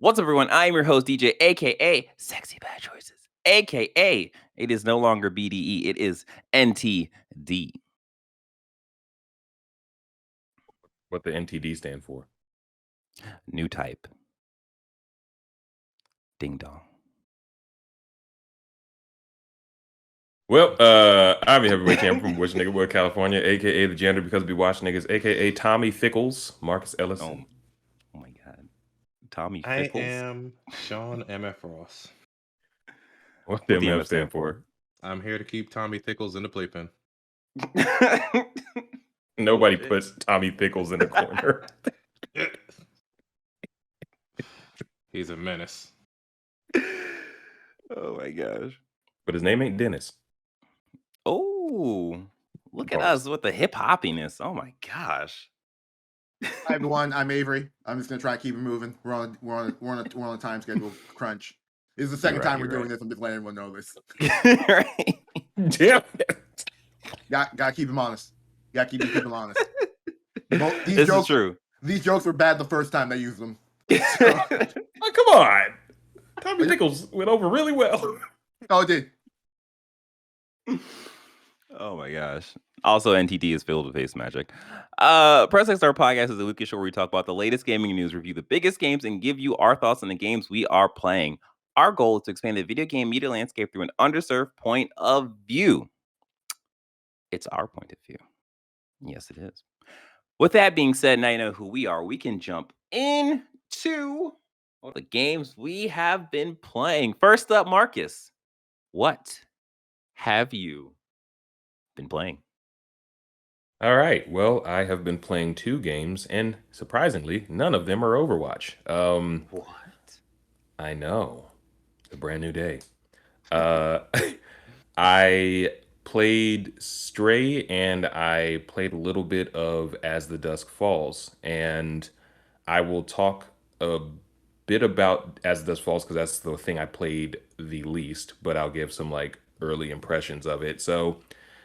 What's up, everyone? I'm your host, DJ, aka Sexy Bad Choices, aka it is no longer BDE, it is NTD. What the NTD stand for? New type. Ding dong. Well, I'm your heavyweight champ from Wish Nigga Wood, California, aka the Gender Because We Watch Niggas, aka Tommy Fickles, Marcus Ellison. Oh my god. Tommy I Fickles. am Sean MF Ross. What the MF stand for? I'm here to keep Tommy Thickles in the playpen. Nobody puts Tommy Pickles in the corner. He's a menace. Oh my gosh. But his name ain't Dennis. Oh, look at us with the hip hoppiness. Oh my gosh. Hi everyone, I'm Avery. I'm just gonna try to keep it moving. We're on a time schedule crunch. This is the second time we're doing this. I'm just letting everyone know this. Right. Damn it. Gotta keep him honest. Gotta keep him honest. This is true. These jokes were bad the first time they used them. Oh, come on. Tommy Pickles went over really well. Oh, it did. Oh my gosh. Also, NTD is filled with face magic. Press X Star Podcast is a weekly show where we talk about the latest gaming news, review the biggest games, and give you our thoughts on the games we are playing. Our goal is to expand the video game media landscape through an underserved point of view. It's our point of view. Yes, it is. With that being said, now you know who we are. We can jump into all the games we have been playing. First up, Marcus, what have you been playing? All right. Well, I have been playing 2 games, and surprisingly, none of them are Overwatch. What? I know. It's a brand new day. I played Stray, and I played a little bit of As the Dusk Falls, and I will talk a bit about As the Dusk Falls because that's the thing I played the least, but I'll give some like early impressions of it. So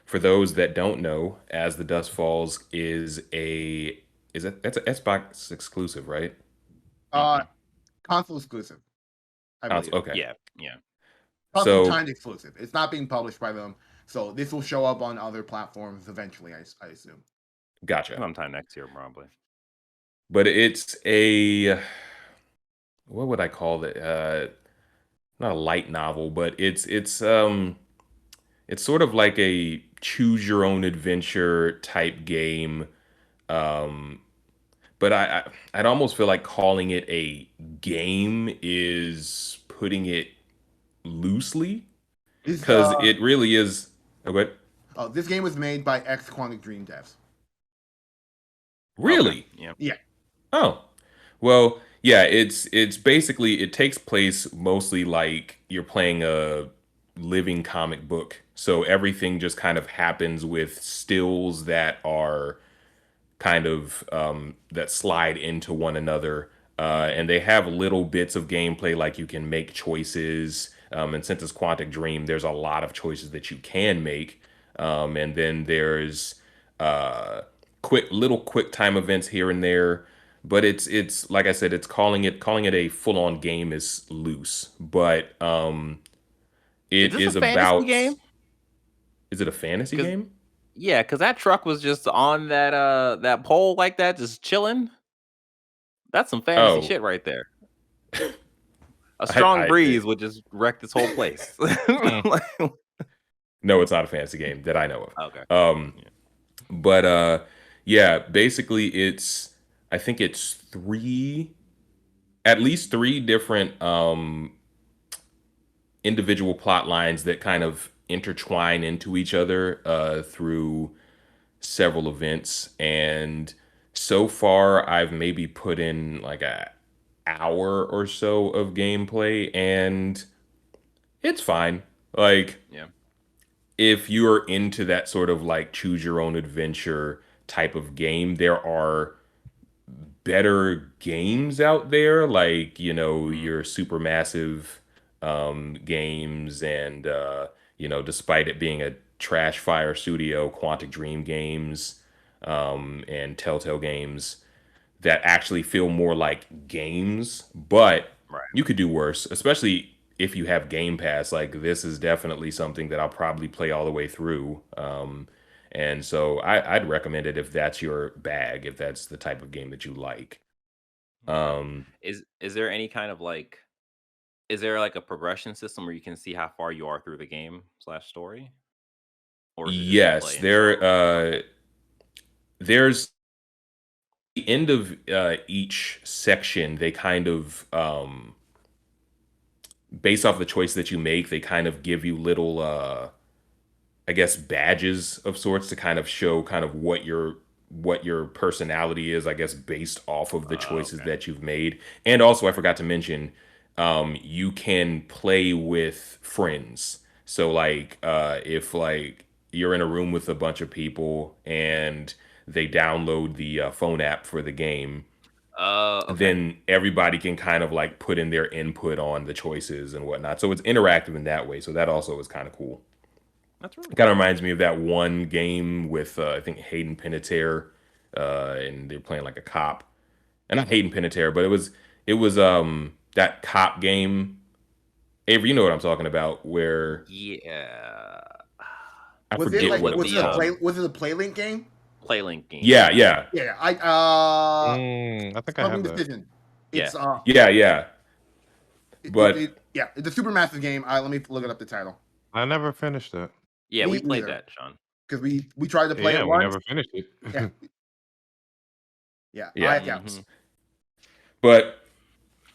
for those that don't know, As the Dusk Falls that's an Xbox exclusive, right? Console exclusive. I believe. Okay. Yeah. Console kind exclusive. It's not being published by them, so this will show up on other platforms eventually. I assume. Gotcha. Sometime next year, probably. But it's a, what would I call it? Not a light novel, but it's sort of like a choose your own adventure type game. But I'd almost feel like calling it a game is putting it loosely, because it really is. This game was made by Quantic Dream devs. Really? Okay. Yeah. Oh, well, yeah. It's basically, it takes place mostly like you're playing a living comic book. So everything just kind of happens with stills that are kind of that slide into one another, and they have little bits of gameplay, like you can make choices. And since it's Quantic Dream, there's a lot of choices that you can make. And then there's quick time events here and there. But it's like I said, it's calling it a full on game is loose. But it is a fantasy about game? Is it a fantasy game? Yeah, because that truck was just on that pole like that, just chilling. That's some fantasy shit right there. A strong breeze would just wreck this whole place. No, it's not a fantasy game that I know of. Okay. But yeah, basically I think it's at least three different individual plot lines that kind of intertwine into each other through several events. And so far I've maybe put in like an hour or so of gameplay, and it's fine. Like, yeah, if you're into that sort of like choose your own adventure type of game, there are better games out there, like, your super massive games, and despite it being a trash fire studio, Quantic Dream Games and Telltale Games that actually feel more like games. But you could do worse, especially if you have Game Pass. Like this is definitely something that I'll probably play all the way through. And so I'd recommend it if that's your bag, if that's the type of game that you like. Okay. Um, Is there any kind of like is there like a progression system where you can see how far you are through the game slash story? Or is it just yes, play until there's the end of each section. They kind of based off the choice that you make, they kind of give you little I guess badges of sorts to kind of show kind of what your personality is, I guess, based off of the choices okay. that you've made. And also, I forgot to mention, you can play with friends. So like if like you're in a room with a bunch of people and they download the phone app for the game, Okay. then everybody can kind of like put in their input on the choices and whatnot. So it's interactive in that way. So that also is kind of cool. That's really It kind cool. of reminds me of that one game with I think Hayden Panettiere, and they're playing like a cop, and not Hayden Panettiere, but it was that cop game. Avery, you know what I'm talking about? Where Yeah. I Was it forget like what it With was the called. was it a PlayLink game? PlayLink game, Yeah, yeah. yeah, Yeah, I think I have Smuggling that. Decision. Yeah. It's yeah. But yeah, it's a super massive game. Let me look it up the title. I never finished it. Yeah, Me we played either. that, Sean. Because we tried to play Yeah, it we once. never finished it. Yeah. Yeah, Yeah. yeah. Mhm. but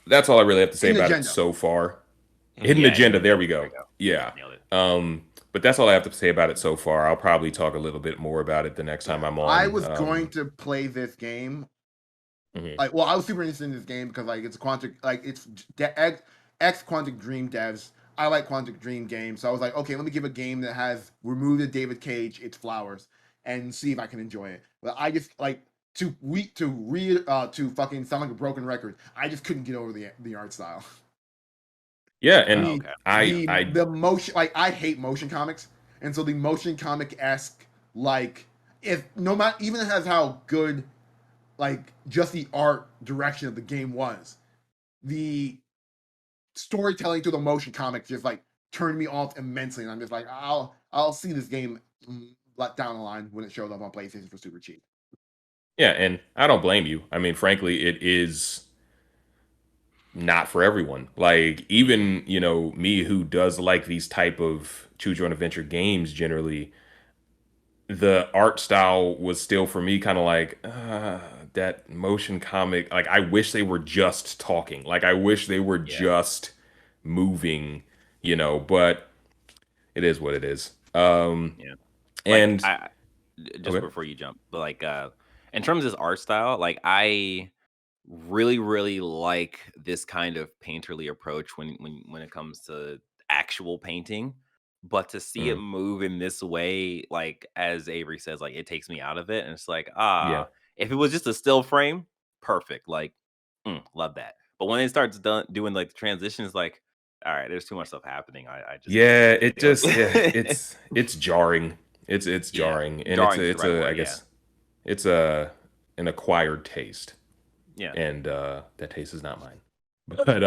that's all I really have to say Hidden about it Agenda. so far. Hidden Yeah, agenda. Hidden There we Agenda, go. Yeah. Nailed it. But that's all I have to say about it so far. I'll probably talk a little bit more about it the next time I'm on. I was going to play this game. Mhm. Like, well, I was super interested in this game because like it's Quantic, like it's ex Quantic Dream devs. I like Quantic Dream games, so I was like, okay, let me give a game that has removed the David Cage, its flowers, and see if I can enjoy it. But I just like to fucking sound like a broken record. I just couldn't get over the art style. Yeah, and Okay. The motion, like I hate motion comics, and so the motion comic esque, like if no matter even as how good, like just the art direction of the game was, the storytelling to the motion comic just like turned me off immensely, and I'm just like I'll see this game down the line when it shows up on PlayStation for super cheap. yeah, and I don't blame you. I mean, frankly, it is not for everyone. Like even, me who does like these type of choose your own adventure games generally, the art style was still for me kind of like that motion comic. Like I wish they were just talking. Like I wish they were Yeah. just moving, but it is what it is. Yeah. And Like, just okay. before you jump, but like in terms of his art style, like I really, really like this kind of painterly approach when it comes to actual painting. But to see it Mhm. move in this way, like as Avery says, like it takes me out of it. And it's like, Yeah. if it was just a still frame, perfect. Like, love that. But when it starts doing like the transitions, like, all right, there's too much stuff happening. I just Yeah, can't it do just it. it's jarring. It's Yeah, jarring, and jarring's the it's right a I word. Yeah, guess it's a an acquired taste, yeah. and that taste is not mine. But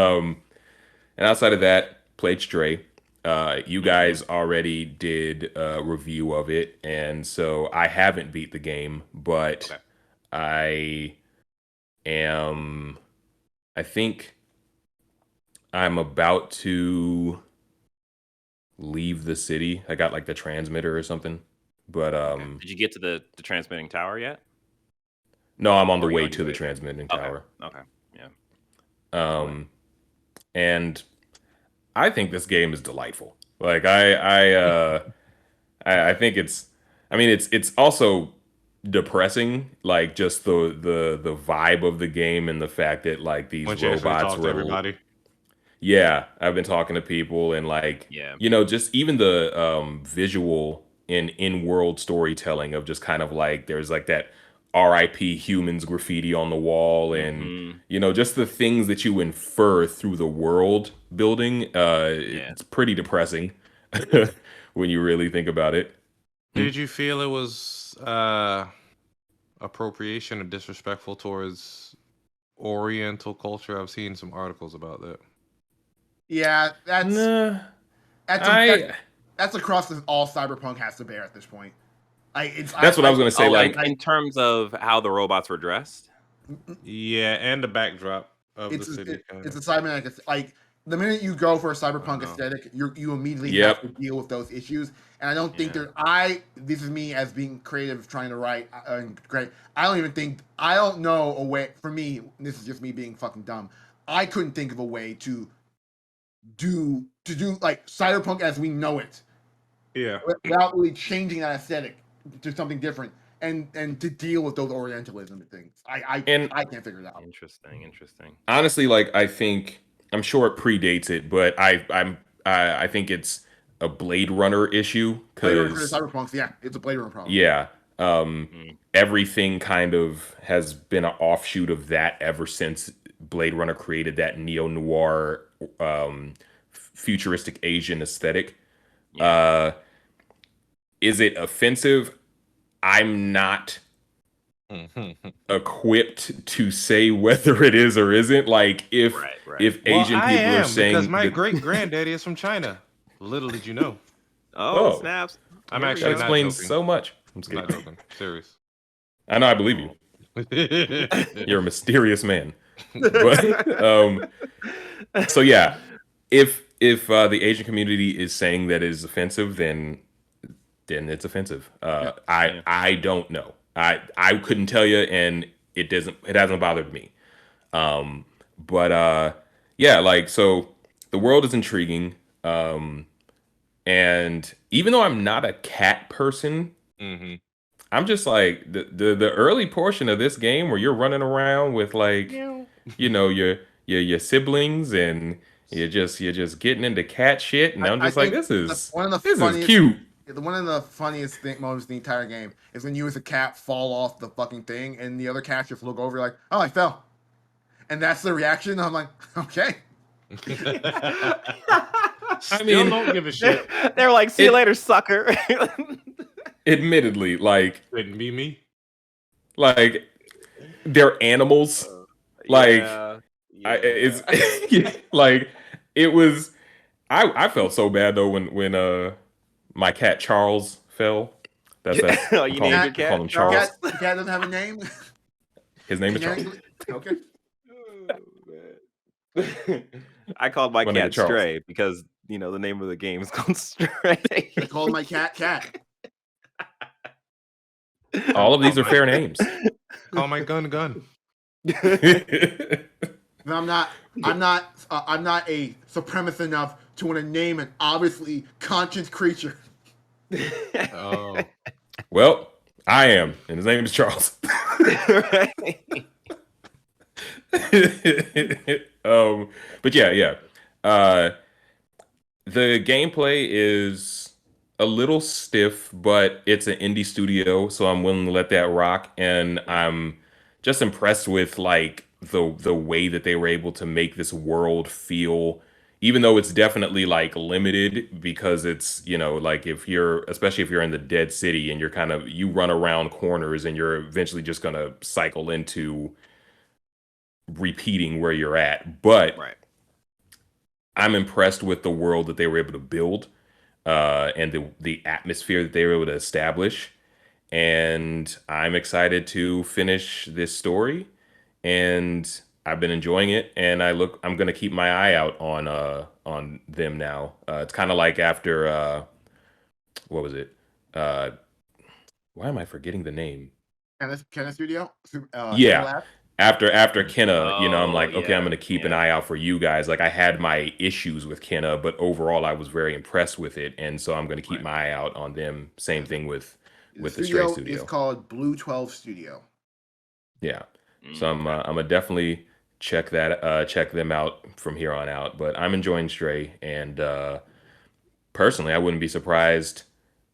and outside of that, played Stray. You hmm guys already did a review of it, and so I haven't beat the game, but Okay. I am. I think I'm about to leave the city. I got like the transmitter or something. But Okay. Did you get to the transmitting tower yet? no, I'm on the Or are you way on your to the way there? transmitting Okay. tower. Okay. Yeah. Okay. Um and I think this game is delightful. Like I think it's I mean it's also depressing, like just the vibe of the game and the fact that like these Once you actually robots talk to were everybody. yeah, I've been talking to people and like, Yeah. just even the visual and in-world storytelling of just kind of like there's like that RIP humans graffiti on the wall and hmm just the things that you infer through the world building. Yeah. It's pretty depressing when you really think about it. Did you feel it was appropriation or disrespectful towards Oriental culture. I've seen some articles about that. Yeah, that's Nah, that's I. that's a cross that all Cyberpunk has to bear at this point. That's what I was gonna say. Oh, Like, in terms of how the robots were dressed. Yeah, and the backdrop of the it's city. it's a cyberpunk like the minute you go for a cyberpunk Wow. aesthetic, you immediately Yep. have to deal with those issues. And I don't think Yeah. this is me as being creative trying to write great. I don't know a way for me. This is just me being fucking dumb. I couldn't think of a way to do like cyberpunk as we know it Yeah. without really changing that aesthetic to something different and to deal with those Orientalism things. And I can't figure it out. Interesting. honestly, like I'm sure it predates it, but I think it's a Blade Runner issue Blade Runner because Cyberpunks, yeah, it's a Blade Runner problem. yeah, Mm. everything kind of has been an offshoot of that ever since Blade Runner created that neo noir, futuristic Asian aesthetic. Yeah. Is it offensive? I'm not equipped to say whether it is or isn't. Like if Right. if Asian I people are am, saying because my that- great granddaddy is from China. Little did you know. Oh, Oh. snaps! I'm Here we actually that go. not explains joking. so much. I'm I'm just not kidding. joking. Serious. I know, I believe you. You're a mysterious man. But so yeah, if the Asian community is saying that it is offensive, then it's offensive. I don't know. I couldn't tell you, and it hasn't bothered me. But yeah, like so the world is intriguing. And even though I'm not a cat person, Mhm. I'm just like the early portion of this game where you're running around with like your siblings and you're just getting into cat shit, and I'm just like, think this is one of the this is funniest cute. one of the funniest moments in the entire game is when you as a cat fall off the fucking thing and the other cats just look over like, oh, I fell. And that's the reaction. I'm like, okay. Still don't give a shit. They're like, "See you later, sucker." Admittedly, like Couldn't be me. they're animals. Like Yeah. it's like it was. I felt so bad though when my cat Charles fell. That's Oh, you I call named him- your cat I call him Charles? Charles. The cat doesn't have a name. His name is Charles. Okay. I called my My nigga cat Charles. Stray because the name of the game is called Stray. I called my cat Cat. All of these are fair names. Call my gun. No, I'm not a supremacist enough to want to name an obviously conscious creature. Oh. Well, I am, and his name is Charles. But yeah. The gameplay is a little stiff, but it's an indie studio, so I'm willing to let that rock. And I'm just impressed with like the way that they were able to make this world feel, even though it's definitely like limited because it's like especially if you're in the dead city and you run around corners and you're eventually just gonna cycle into repeating where you're at. But Right. I'm impressed with the world that they were able to build, and the atmosphere that they were able to establish. And I'm excited to finish this story, and I've been enjoying it. And I'm gonna keep my eye out on them now. It's kind of like after what was it? Why am I forgetting the name? Kenna Studio? Yeah. Kenna Lab? After Kenna, I'm Oh, like, okay, I'm yeah, gonna keep an yeah. eye out for you guys. Like I had my issues with Kenna, but overall I was very impressed with it, and so I'm gonna keep my eye out on them. Same thing with the Stray Studio. Is called Blue 12 Studio. Yeah. So I'm gonna definitely check them out from here on out. But I'm enjoying Stray, and personally, I wouldn't be surprised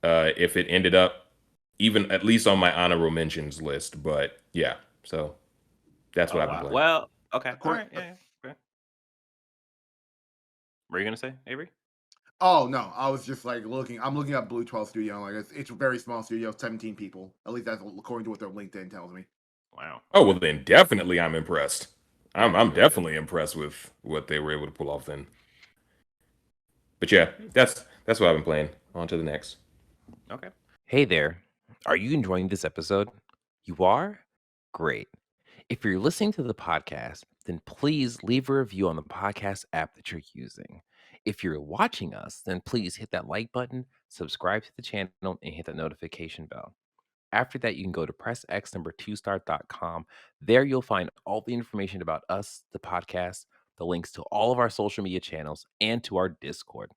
if it ended up even at least on my honorable mentions list. But yeah, so that's what I've been playing. Well, okay. All course. right. Yeah. Okay. What were you gonna say, Avery? Oh no, I was just like looking. I'm looking at Blue 12 Studio. Like it's a very small studio, 17 people. At least that's according to what their LinkedIn tells me. Wow. Oh well, then definitely I'm impressed. I'm definitely impressed with what they were able to pull off then. But yeah, that's what I've been playing. On to the next. Okay. Hey there. Are you enjoying this episode? You are? Great. If you're listening to the podcast, then please leave a review on the podcast app that you're using. If you're watching us, then please hit that like button, subscribe to the channel, and hit the notification bell. After that, you can go to pressx2start.com. There you'll find all the information about us, the podcast, the links to all of our social media channels, and to our Discord.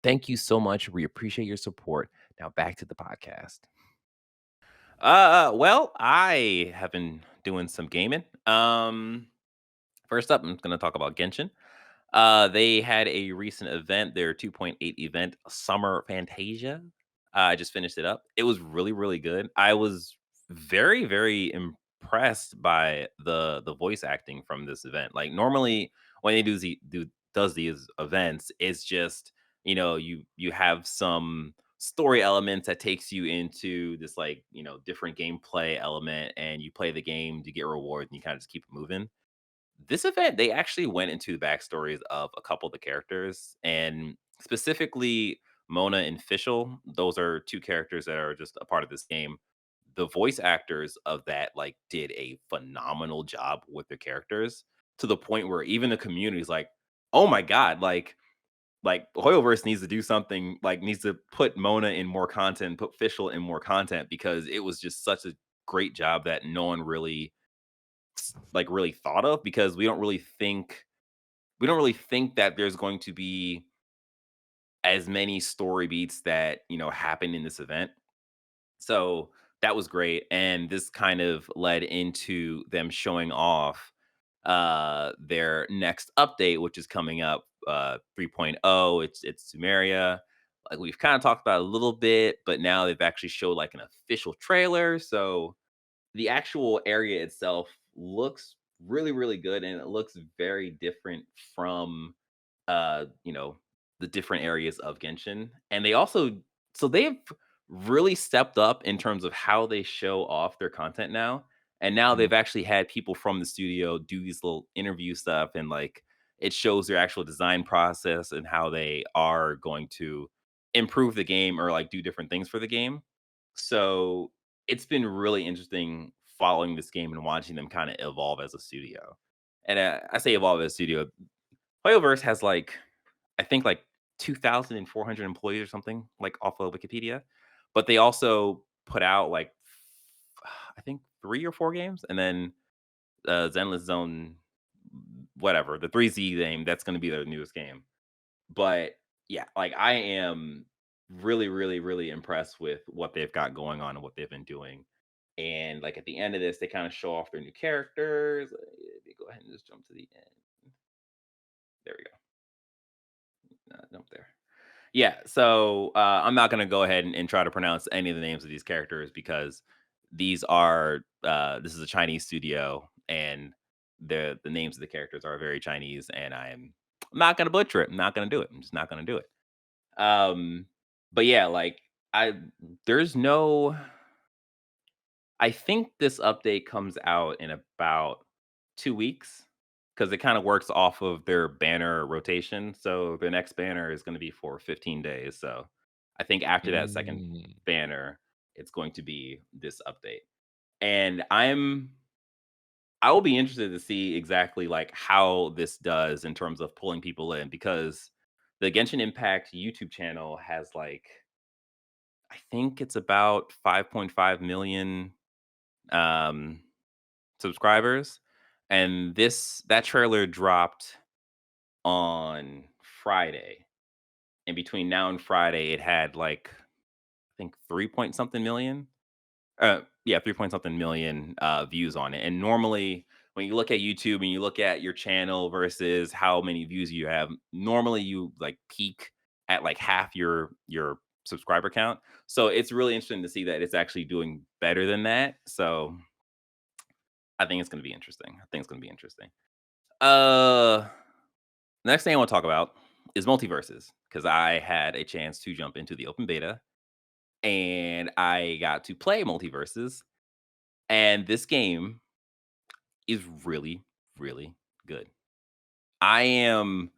Thank you so much. We appreciate your support. Now back to the podcast. Well, I have been doing some gaming. First up, I'm going to talk about Genshin. They had a recent event, their 2.8 event, Summer Fantasia. I just finished it up. It was really, really good. I was very, very impressed by the voice acting from this event. Like normally when they does these events, it's just you have some story elements that takes you into this like different gameplay element, and you play the game to get rewards, and you kind of just keep it moving. This event, they actually went into the backstories of a couple of the characters, and specifically Mona and Fischl. Those are two characters that are just a part of this game. The voice actors of that like did a phenomenal job with their characters, to the point where even the community is like, "Oh my god!" Like Hoyoverse needs to do something. Like needs to put Mona in more content, put Fischl in more content, because it was just such a great job that no one really really thought of, because we don't really think that there's going to be as many story beats that happen in this event. So that was great, and this kind of led into them showing off their next update, which is coming up, 3.0. It's Sumeria. Like we've kind of talked about a little bit, but now they've actually showed like an official trailer. So the actual area itself looks really, really good, and it looks very different from uh, you know, the different areas of Genshin. And they've really stepped up in terms of how they show off their content now. And now Mhm. they've actually had people from the studio do these little interview stuff, and like it shows their actual design process and how they are going to improve the game or like do different things for the game. So it's been really interesting following this game and watching them kind of evolve as a studio. And I say evolve as a studio. Hoyoverse has like, I think like 2,400 employees or something, like off of Wikipedia. But they also put out like, I think 3 or 4 games, and then Zenless Zone, whatever, the 3Z game, that's going to be their newest game. But yeah, like I am really, really, really impressed with what they've got going on and what they've been doing. And like at the end of this, they kind of show off their new characters. Let me go ahead and just jump to the end. There we go. Jump there. Yeah, so I'm not going to go ahead and try to pronounce any of the names of these characters, because this is a Chinese studio, and the names of the characters are very Chinese, and I'm not going to butcher it. I'm not going to do it. I'm just not going to do it. Um, but yeah, like I there's no I think this update comes out in about 2 weeks, because it kind of works off of their banner rotation. So the next banner is going to be for 15 days. So I think after that second Mm. banner, it's going to be this update. And I will be interested to see exactly like how this does in terms of pulling people in, because the Genshin Impact YouTube channel has like, I think it's about 5.5 million um subscribers, and that trailer dropped on Friday, and between now and Friday it had like, I think 3 point something million. Yeah, 3 point something million views on it. And normally when you look at YouTube and you look at your channel versus how many views you have, normally you like peak at like half your subscriber count. So it's really interesting to see that it's actually doing better than that. So I think it's going to be interesting. I think it's going to be interesting. Uh, Next thing I want to talk about is MultiVersus, because I had a chance to jump into the open beta and I got to play MultiVersus. And this game is really, really good. I am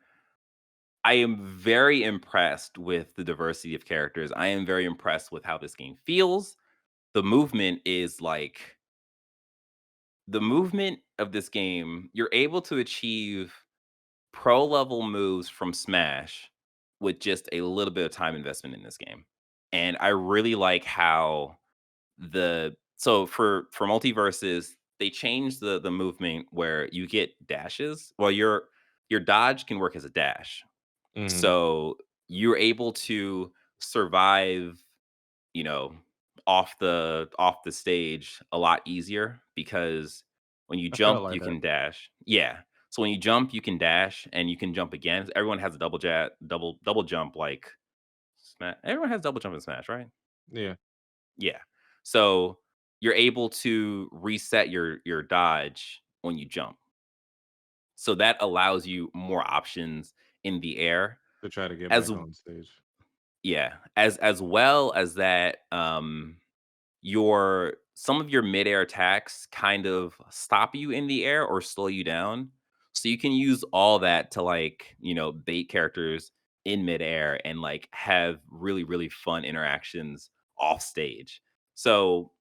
I am very impressed with the diversity of characters. I am very impressed with how this game feels. The movement is like the movement of this game, you're able to achieve pro level moves from Smash with just a little bit of time investment in this game. And I really like how for multiverses, they changed the movement where you get dashes. Well, your dodge can work as a dash. Mhm. So you're able to survive, you know, off the stage a lot easier because when you I felt jump, like you that. can dash. Yeah. So when you jump, you can dash and you can jump again. Everyone has a double jump like Smash. Everyone has double jump in Smash, right? Yeah. Yeah. So you're able to reset your dodge when you jump. So that allows you more options in the air. To try to get As back on stage. Yeah, as well as that, your some of your midair attacks kind of stop you in the air or slow you down. So you can use all that to like, bait characters in midair and like have really, really fun interactions off stage. So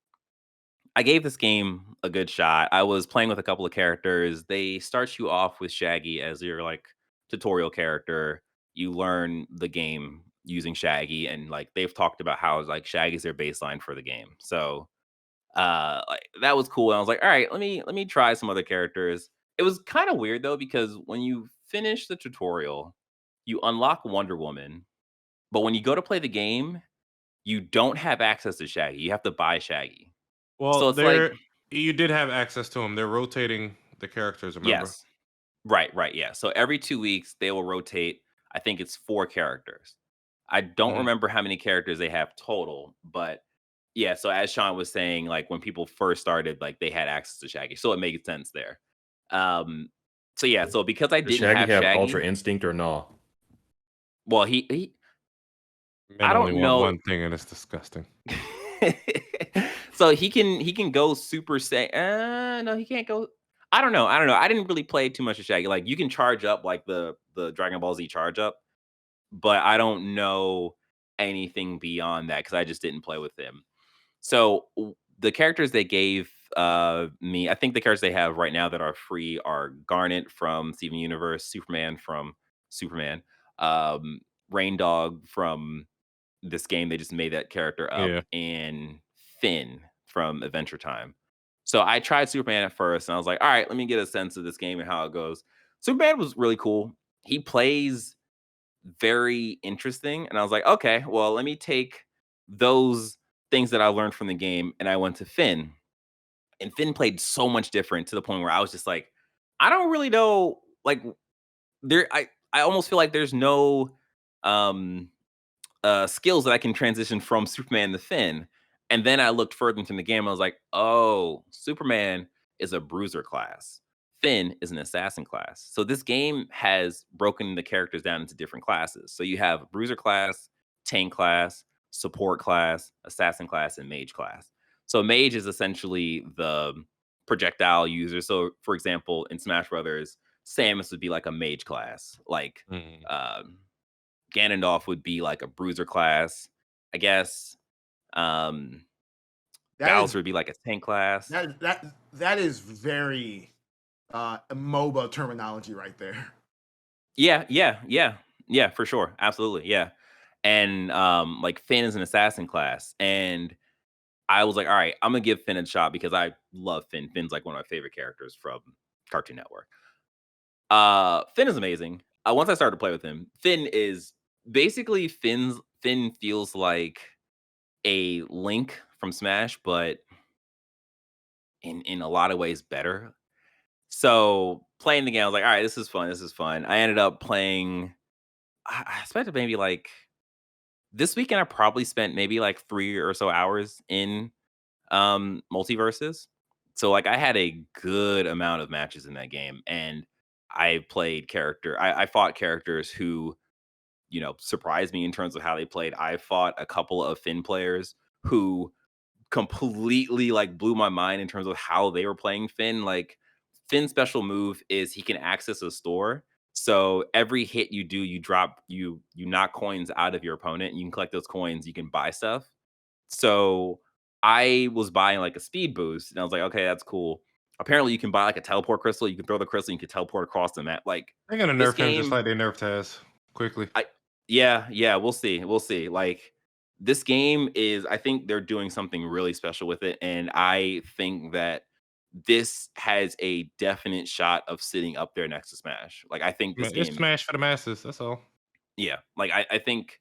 I gave this game a good shot. I was playing with a couple of characters. They start you off with Shaggy as your like tutorial character. You learn the game using Shaggy, and like they've talked about how like Shaggy's their baseline for the game. So like that was cool. And I was like, all right, let me try some other characters. It was kind of weird though, because when you finish the tutorial, you unlock Wonder Woman, but when you go to play the game, you don't have access to Shaggy. You have to buy Shaggy. So Well, it's like, you did have access to them. They're rotating the characters, remember? yes. Right, right, yeah. So every 2 weeks, they will rotate, I think it's 4 characters. I don't Mhm. remember how many characters they have total, but yeah, so as Sean was saying, like, when people first started, like, they had access to Shaggy, so it makes sense there. Um, so yeah, so because I Does didn't Shaggy have have Ultra Shaggy, Instinct or no? well, he Men I only don't want know. one thing, and it's disgusting. So he can go Super Saiyan. No, he can't go. I don't know. I didn't really play too much of Shaggy. Like you can charge up like the Dragon Ball Z charge up, but I don't know anything beyond that because I just didn't play with him. So the characters they gave me, I think the characters they have right now that are free are Garnet from Steven Universe, Superman from Superman, um, Rain Dog from this game. They just made that character up, Yeah. and Finn from Adventure Time. So I tried Superman at first, and I was like, all right, let me get a sense of this game and how it goes. Superman was really cool. He plays very interesting. And I was like, okay, well, let me take those things that I learned from the game and I went to Finn. And Finn played so much different to the point where I was just like, I don't really know. Like, I almost feel like there's no um skills that I can transition from Superman to Finn. And then I looked further into the game. I was like, oh, Superman is a bruiser class. Finn is an assassin class. So this game has broken the characters down into different classes. So you have bruiser class, tank class, support class, assassin class, and mage class. So mage is essentially the projectile user. So for example, in Smash Brothers, Samus would be like a mage class. Like Mhm. um Ganondorf would be like a bruiser class, I guess. Um, That is Bowser would be like a tank class. that is very MOBA terminology right there. Yeah, yeah, yeah, yeah, for sure, absolutely, yeah. And like Finn is an assassin class, and I was like, all right, I'm gonna give Finn a shot because I love Finn. Finn's like one of my favorite characters from Cartoon Network. Finn is amazing. Once I started to play with him, Finn is basically Finn feels like a Link from Smash, but in a lot of ways better. So playing the game, I was like, all right, this is fun. This is fun. I ended up playing. I spent maybe like this weekend. I probably spent maybe like 3 or so hours in multiverses. So like I had a good amount of matches in that game, and I fought characters who surprised me in terms of how they played. I fought a couple of Finn players who completely like blew my mind in terms of how they were playing Finn. Like Finn's special move is he can access a store. So every hit you do, you knock coins out of your opponent, and you can collect those coins. You can buy stuff. So I was buying like a speed boost, and I was like, okay, that's cool. Apparently, you can buy like a teleport crystal. You can throw the crystal, and you can teleport across the map. Like They're gonna this nerf him just game, like they nerfed Taz quickly. yeah, we'll see, we'll see. Like this game is, I think they're doing something really special with it, and I think that this has a definite shot of sitting up there next to Smash. Like I think this It's game, Smash for the masses. That's all. yeah, like I think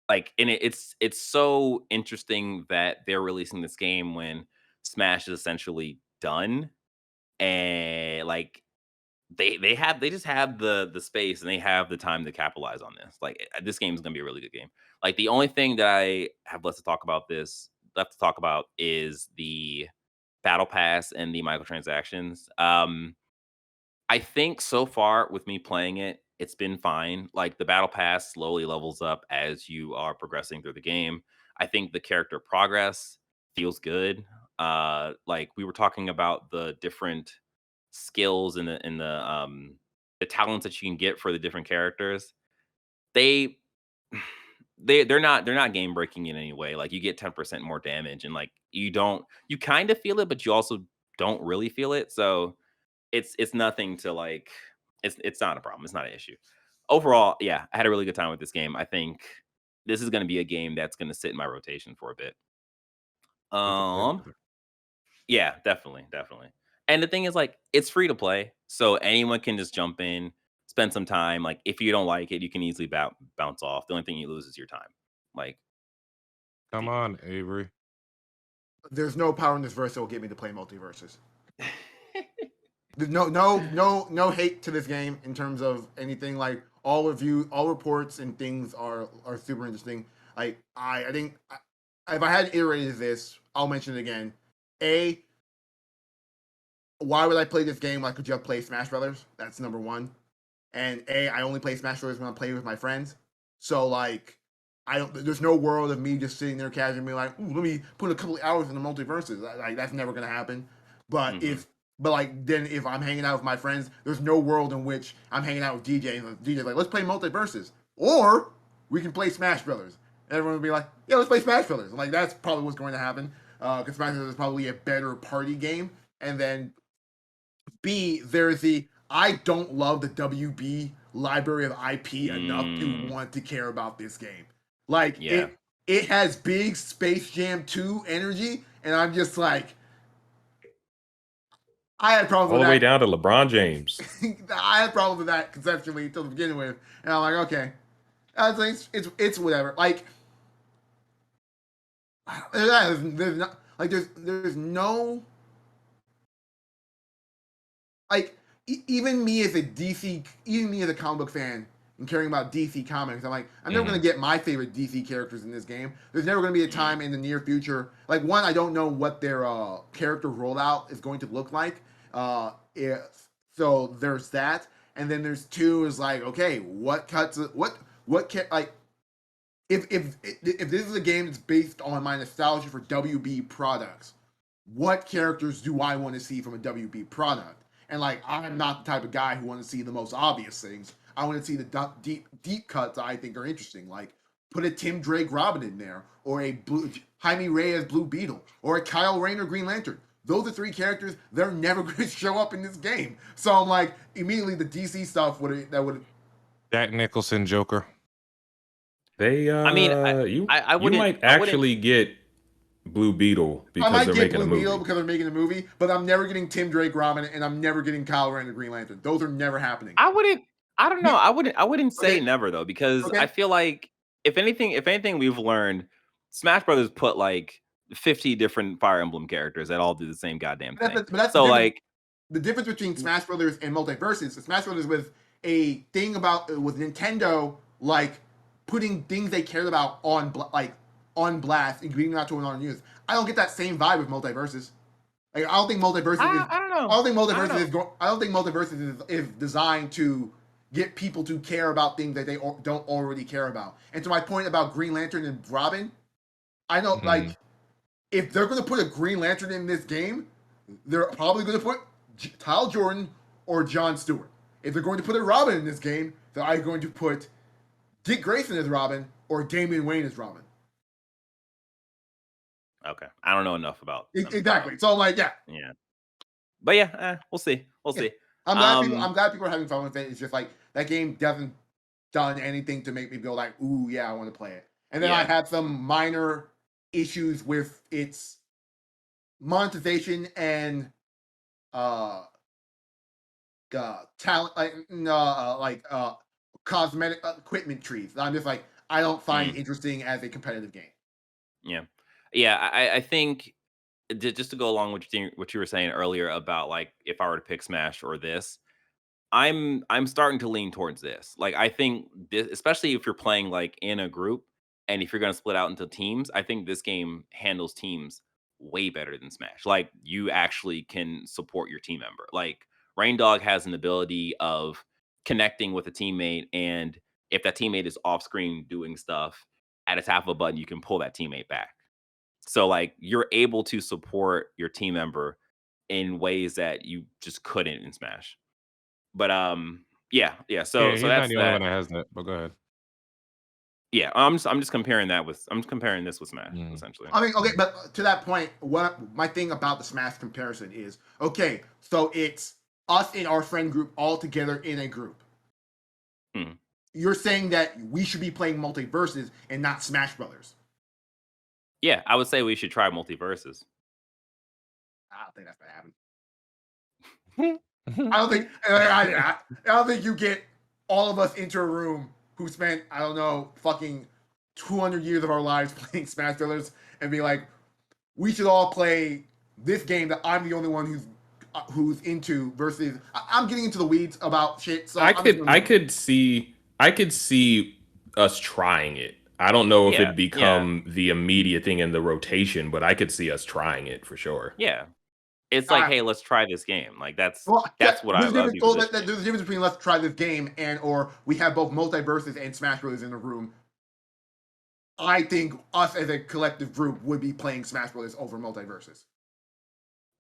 like and it's so interesting that they're releasing this game when Smash is essentially done, and like they just have the space and they have the time to capitalize on this. Like this game is gonna be a really good game. Like the only thing that I have left to talk about is the battle pass and the microtransactions. I think so far with me playing it, it's been fine. Like the battle pass slowly levels up as you are progressing through the game. I think the character progress feels good. Like we were talking about the different skills and the talents that you can get for the different characters. They they're not game breaking in any way. Like you get 10% more damage and like you kind of feel it, but you also don't really feel it. So it's nothing to like it's not a problem. It's not an issue. Overall, yeah, I had a really good time with this game. I think this is going to be a game that's going to sit in my rotation for a bit. Good to play Um, with it. yeah, definitely. And the thing is, like, it's free to play, so anyone can just jump in, spend some time. Like, if you don't like it, you can easily bounce off. The only thing you lose is your time. Like, Come on, Avery. There's no power in this verse that will get me to play MultiVersus. There's no hate to this game in terms of anything. Like all reports and things are super interesting. Like I think if I had iterated this, I'll mention it again. A, why would I play this game when I could just play Smash Brothers? That's number one. And A, I only play Smash Brothers when I play with my friends. So like there's no world of me just sitting there casually being like, ooh, let me put a couple of hours in the MultiVersus. Like that's never gonna happen. But then if I'm hanging out with my friends, there's no world in which I'm hanging out with DJ and the DJ's like, let's play MultiVersus. Or we can play Smash Brothers. And everyone would be like, yeah, let's play Smash Brothers. And like that's probably what's going to happen. Because Smash Brothers is probably a better party game. And then B, there's the I don't love the WB library of IP enough to want to care about this game. Like it has big Space Jam 2 energy, and I'm just like, I had problems all with the way that. down to LeBron James. I had problems with that conceptually to begin with, and I'm like, okay, I think it's whatever. Like, there's not like there's no like even me as a DC, even me as a comic book fan and caring about DC comics, I'm like, I'm never gonna get my favorite DC characters in this game. There's never gonna be a time in the near future. Like one, I don't know what their character rollout is going to look like. So there's that, and then there's two is like, okay, what cuts what can like if this is a game that's based on my nostalgia for WB products, what characters do I want to see from a WB product? And like, I'm not the type of guy who want to see the most obvious things. I want to see the deep cuts I think are interesting. Like, put a Tim Drake Robin in there, or a Jaime Reyes Blue Beetle, or a Kyle Rayner Green Lantern. Those are three characters. They're never going to show up in this game. So I'm like, immediately the DC stuff would. Jack Nicholson Joker. They I mean, you I you wouldn't. might actually get Blue Beetle I might because they're get making a Blue movie. Beetle because they're making a movie, but I'm never getting Tim Drake Robin, and I'm never getting Kyle Rayner Green Lantern. Those are never happening. I wouldn't. I don't know. I wouldn't say Okay. never though, because Okay. I feel like if anything we've learned, Smash Brothers put like 50 different Fire Emblem characters that all do the same goddamn thing. But that's So like the difference between Smash Brothers and MultiVersus. Smash Brothers with a thing about with Nintendo like putting things they cared about on blast and giving them out to an audience. I don't get that same vibe with MultiVersus. Like I don't think MultiVersus is. I don't know. I don't think MultiVersus is. I don't think MultiVersus is designed to get people to care about things that they don't already care about. And to my point about Green Lantern and Robin, I know like if they're going to put a Green Lantern in this game, they're probably going to put Kyle Jordan or Jon Stewart. If they're going to put a Robin in this game, they're either going to put Dick Grayson as Robin or Damian Wayne as Robin. Okay, I don't know enough about them. Exactly. So I'm like, yeah. But yeah, we'll see. We'll see. I'm glad people are having fun with it. It's just like that game doesn't done anything to make me feel like, ooh, yeah, I want to play it. And then I had some minor issues with its monetization and talent, cosmetic equipment trees. I'm just like, I don't find interesting as a competitive game. I think just to go along with what you were saying earlier about like if I were to pick Smash or this, I'm starting to lean towards this. Like I think this, especially if you're playing like in a group and if you're going to split out into teams, I think this game handles teams way better than Smash. Like you actually can support your team member. Like Rain Dog has an ability of connecting with a teammate, and if that teammate is off screen doing stuff, at a tap of a button, you can pull that teammate back. So like you're able to support your team member in ways that you just couldn't in Smash. But So he's not that's the only one that. that has that. But go ahead. Yeah, I'm just comparing this with Smash essentially. I mean, okay, but to that point, what my thing about the Smash comparison is, okay, so it's us and our friend group all together in a group. You're saying that we should be playing MultiVersus and not Smash Brothers. Yeah, I would say we should try MultiVersus. I don't think that's gonna happen. I don't think you get all of us into a room who spent, I don't know, fucking 200 years of our lives playing Smash Brothers and be like, we should all play this game that I'm the only one who's into versus I'm getting into the weeds about shit. So I could see us trying it. I don't know if it'd become the immediate thing in the rotation, but I could see us trying it for sure. Yeah. It's like, hey, let's try this game. Like that's what I love. There's a difference between let's try this game and or we have both MultiVersus and Smash Brothers in the room. I think us as a collective group would be playing Smash Brothers over MultiVersus.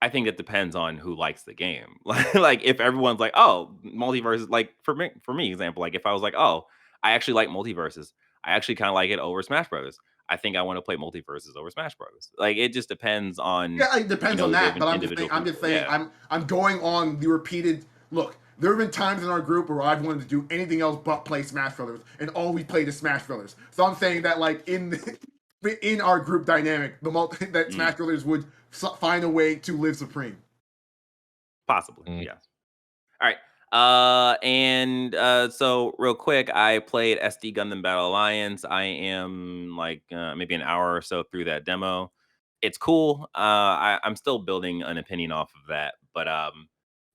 I think it depends on who likes the game. Like if everyone's like, oh, MultiVersus, like for me, example, like if I was like, oh, I actually like MultiVersus. I actually kind of like it over Smash Brothers. I think I want to play MultiVersus over Smash Brothers. Like it just depends on. Yeah, it depends on that. But I'm just saying, I'm going on the repeated look. There have been times in our group where I've wanted to do anything else but play Smash Brothers, and all we played is Smash Brothers. So I'm saying that like in our group dynamic, that Smash Brothers would find a way to live supreme. Possibly, yes. All right. So real quick, I played SD Gundam Battle Alliance. I am like maybe an hour or so through that demo. It's cool. I'm still building an opinion off of that, but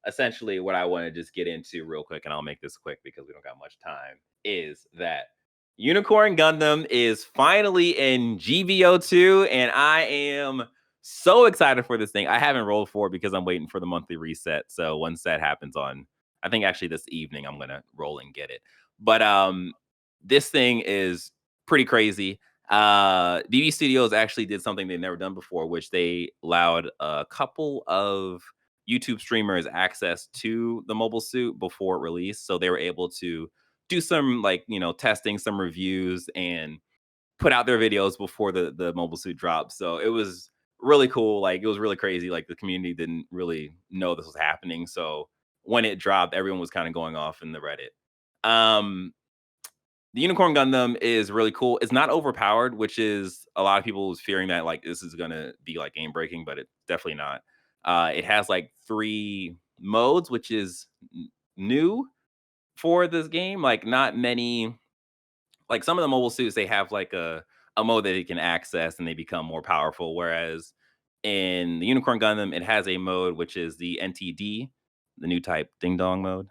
essentially what I want to just get into real quick, and I'll make this quick because we don't got much time, is that Unicorn Gundam is finally in GBO2, and I am so excited for this thing. I haven't rolled for it because I'm waiting for the monthly reset. So once that happens I think actually this evening I'm gonna roll and get it. But this thing is pretty crazy. BB Studios actually did something they've never done before, which they allowed a couple of YouTube streamers access to the mobile suit before it released. So they were able to do some testing, some reviews, and put out their videos before the mobile suit dropped. So it was really cool. Like it was really crazy. Like the community didn't really know this was happening. So when it dropped, everyone was kind of going off in the Reddit. The Unicorn Gundam is really cool. It's not overpowered, which is a lot of people was fearing that like this is gonna be like game breaking, but it's definitely not. It has like 3 modes, which is new for this game. Like not many, like some of the mobile suits, they have like a mode that you can access and they become more powerful. Whereas in the Unicorn Gundam, it has a mode which is the NTD, the new type ding dong mode.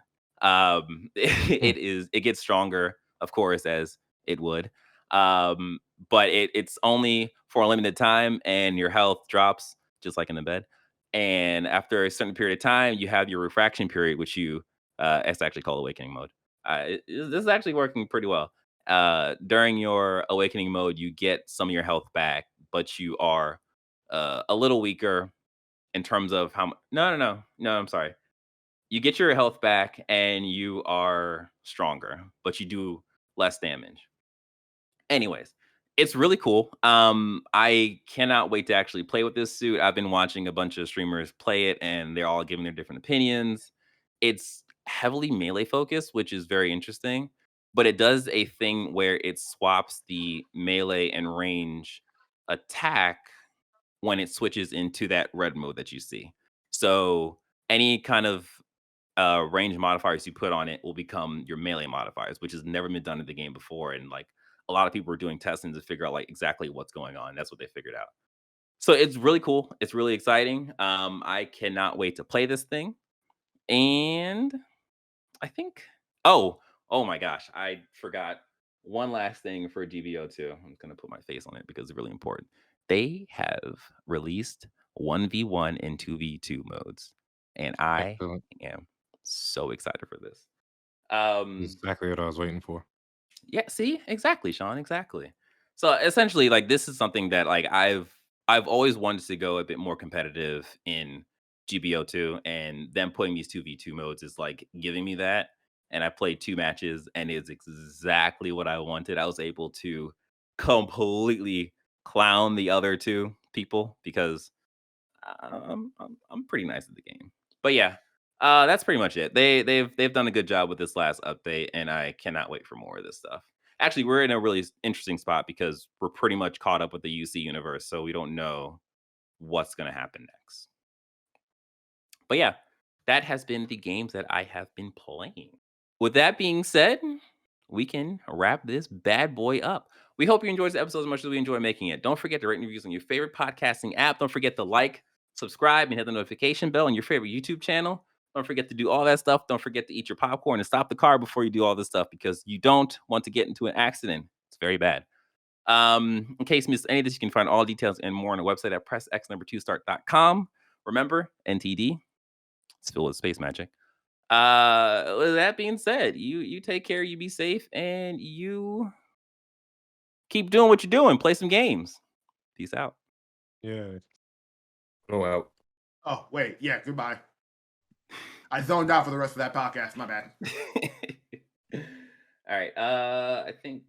It gets stronger, of course, as it would. But it's only for a limited time and your health drops just like in the bed. And after a certain period of time, you have your refraction period, which it's actually called awakening mode. This is actually working pretty well. During your awakening mode, you get some of your health back, but you are a little weaker in terms of how much. No, I'm sorry. you get your health back and you are stronger, but you do less damage. Anyways, it's really cool. I cannot wait to actually play with this suit. I've been watching a bunch of streamers play it, and they're all giving their different opinions. It's heavily melee focused, which is very interesting, but it does a thing where it swaps the melee and range attack when it switches into that red mode that you see. So any kind of range modifiers you put on it will become your melee modifiers, which has never been done in the game before. And like a lot of people are doing testing to figure out like exactly what's going on. That's what they figured out. So it's really cool. It's really exciting. I cannot wait to play this thing. And I think, oh my gosh, I forgot one last thing for GBO2. I'm just gonna put my face on it because it's really important. They have released 1v1 and 2v2 modes, and I Excellent. am so excited for this. That's exactly what I was waiting for. Yeah, see? Exactly, Sean, exactly. So, essentially, like, this is something that, like, I've always wanted to go a bit more competitive in GBO2, and them putting these 2v2 modes is, like, giving me that, and I played 2 matches, and it's exactly what I wanted. I was able to completely clown the other 2 people because I'm pretty nice at the game. But yeah, that's pretty much it. They've done a good job with this last update, and I cannot wait for more of this stuff. Actually, we're in a really interesting spot because we're pretty much caught up with the UC universe, so we don't know what's going to happen next. But yeah, that has been the games that I have been playing. With that being said, we can wrap this bad boy up. We hope you enjoyed this episode as much as we enjoy making it. Don't forget to rate and reviews on your favorite podcasting app. Don't forget to like, subscribe, and hit the notification bell on your favorite YouTube channel. Don't forget to do all that stuff. Don't forget to eat your popcorn and stop the car before you do all this stuff because you don't want to get into an accident. It's very bad. In case you missed any of this, you can find all details and more on the website at pressx2start.com. Remember, NTD, it's filled with space magic. With that being said, you take care, you be safe, and you keep doing what you're doing. Play some games. Peace out. Yeah. Oh, out. Oh, wait. Yeah, goodbye. I zoned out for the rest of that podcast. My bad. All right. I think